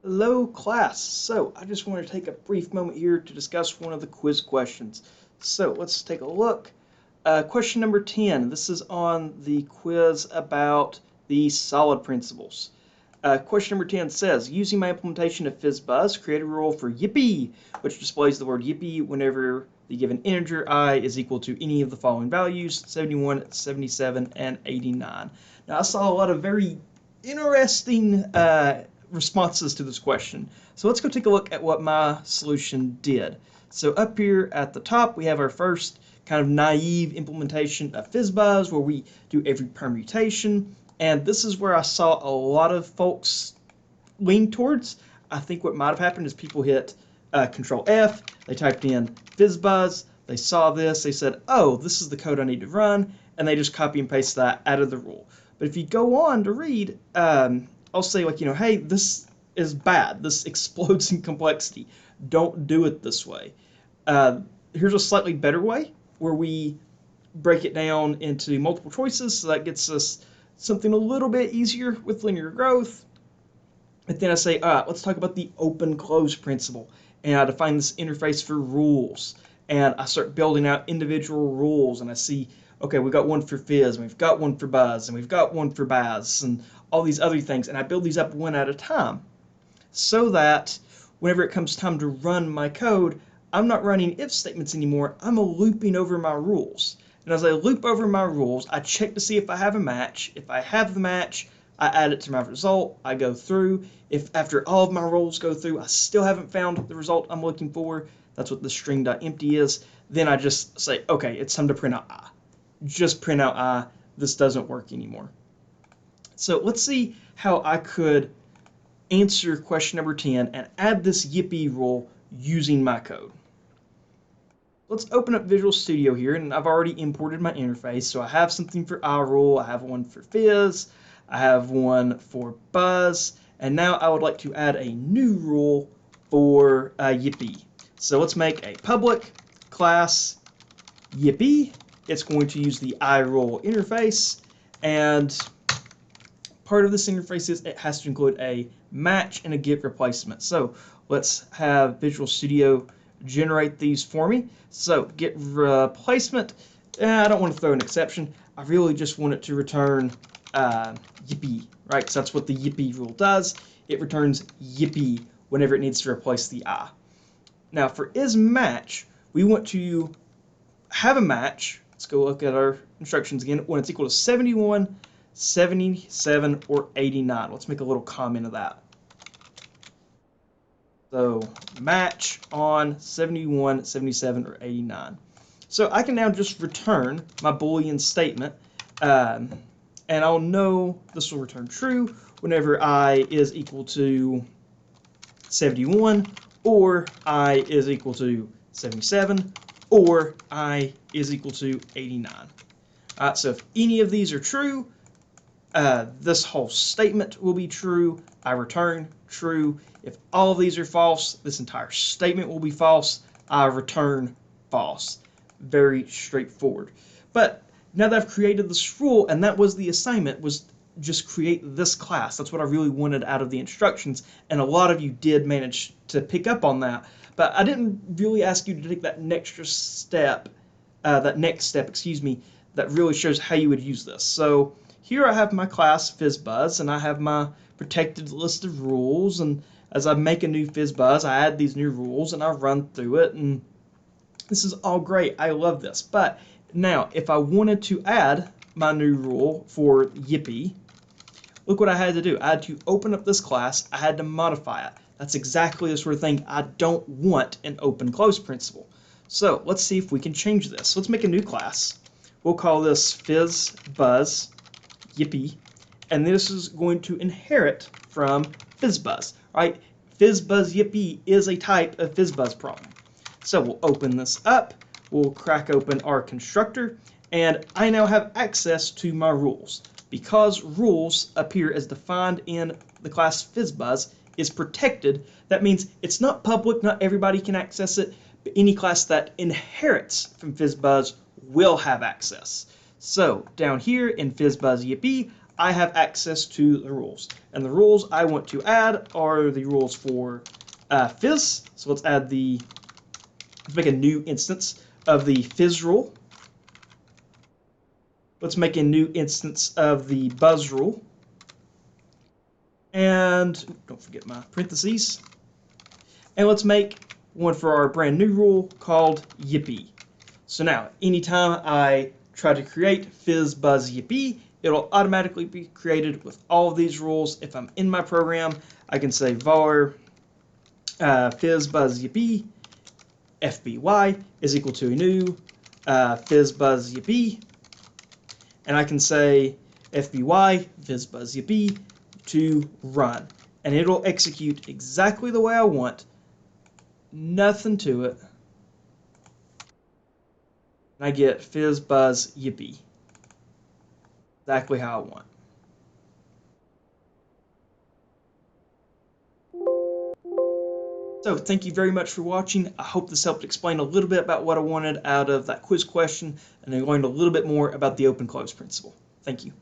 Hello class. So I just want to take a brief moment here to discuss one of the quiz questions. So let's take a look. Question number 10. This is on the quiz about the solid principles. Question number 10 says, using my implementation of Fizz Buzz, create a rule for Yippee, which displays the word Yippee whenever the given integer I is equal to any of the following values, 71, 77, and 89. Now I saw a lot of very interesting responses to this question. So let's go take a look at what my solution did. So up here at the top, we have our first kind of naive implementation of Fizz Buzz, where we do every permutation. And this is where I saw a lot of folks lean towards. I think what might have happened is people hit Control F, they typed in Fizz Buzz, they saw this, they said, oh, this is the code I need to run, and they just copy and paste that out of the rule. But if you go on to read, I'll say like, hey, this is bad. This explodes in complexity. Don't do it this way. Here's a slightly better way where we break it down into multiple choices. So that gets us something a little bit easier with linear growth. And then I say, all right, let's talk about the open-close principle. And I define this interface for rules. And I start building out individual rules. And I see, okay, we've got one for Fizz, and we've got one for Buzz, and we've got one for Baz, and all these other things. And I build these up one at a time so that whenever it comes time to run my code, I'm not running if statements anymore. I'm looping over my rules. And as I loop over my rules, I check to see if I have a match. If I have the match, I add it to my result. I go through. If after all of my rules go through, I still haven't found the result I'm looking for, that's what the string.empty is, then I just say, okay, it's time to print out I. Just print out I. This doesn't work anymore. So let's see how I could answer question number 10 and add this Yippee rule using my code. Let's open up Visual Studio here, and I've already imported my interface. So I have something for I rule, I have one for Fizz, I have one for Buzz, and now I would like to add a new rule for Yippee. So let's make a public class Yippee. It's going to use the I rule interface, and part of this interface is it has to include a match and a get replacement. So let's have Visual Studio generate these for me. So get replacement, I don't want to throw an exception. I really just want it to return Yippee, right? Because that's what the Yippee rule does. It returns Yippee whenever it needs to replace the I. Now for isMatch, we want to have a match. Let's go look at our instructions again. When it's equal to 71, 77, or 89. Let's make a little comment of that. So match on 71, 77, or 89. So I can now just return my Boolean statement, and I'll know this will return true whenever I is equal to 71, or I is equal to 77, or I is equal to 89. So if any of these are true, this whole statement will be true. I return true. If all of these are false, this entire statement will be false. I return false. Very straightforward. But now that I've created this rule, and that was the assignment, was just create this class. That's what I really wanted out of the instructions, and a lot of you did manage to pick up on that. But I didn't really ask you to take that next step, that really shows how you would use this. So here I have my class Fizz Buzz, and I have my protected list of rules, and as I make a new Fizz Buzz, I add these new rules and I run through it, and this is all great. I love this. But now, if I wanted to add my new rule for Yippee, look what I had to do. I had to open up this class. I had to modify it. That's exactly the sort of thing I don't want an open-close principle. So let's see if we can change this. Let's make a new class. We'll call this Fizz Buzz Yippee, and this is going to inherit from Fizz Buzz, right? Fizz Buzz Yippee is a type of Fizz Buzz problem. So we'll open this up, we'll crack open our constructor, and I now have access to my rules. Because rules appear as defined in the class Fizz Buzz is protected, that means it's not public, not everybody can access it, but any class that inherits from Fizz Buzz will have access. So down here in Fizz Buzz Yippee, I have access to the rules. And the rules I want to add are the rules for Fizz. So let's make a new instance of the Fizz rule. Let's make a new instance of the Buzz rule. And don't forget my parentheses. And let's make one for our brand new rule called Yippee. So now, anytime I try to create Fizz Buzz Yippee, it'll automatically be created with all of these rules. If I'm in my program, I can say var Fizz Buzz Yippee FBY is equal to a new Fizz Buzz Yippee, and I can say FBY Fizz Buzz Yippee to run, and it'll execute exactly the way I want. Nothing to it. And I get Fizz Buzz Yippee. Exactly how I want. So thank you very much for watching. I hope this helped explain a little bit about what I wanted out of that quiz question, and I learned a little bit more about the open-close principle. Thank you.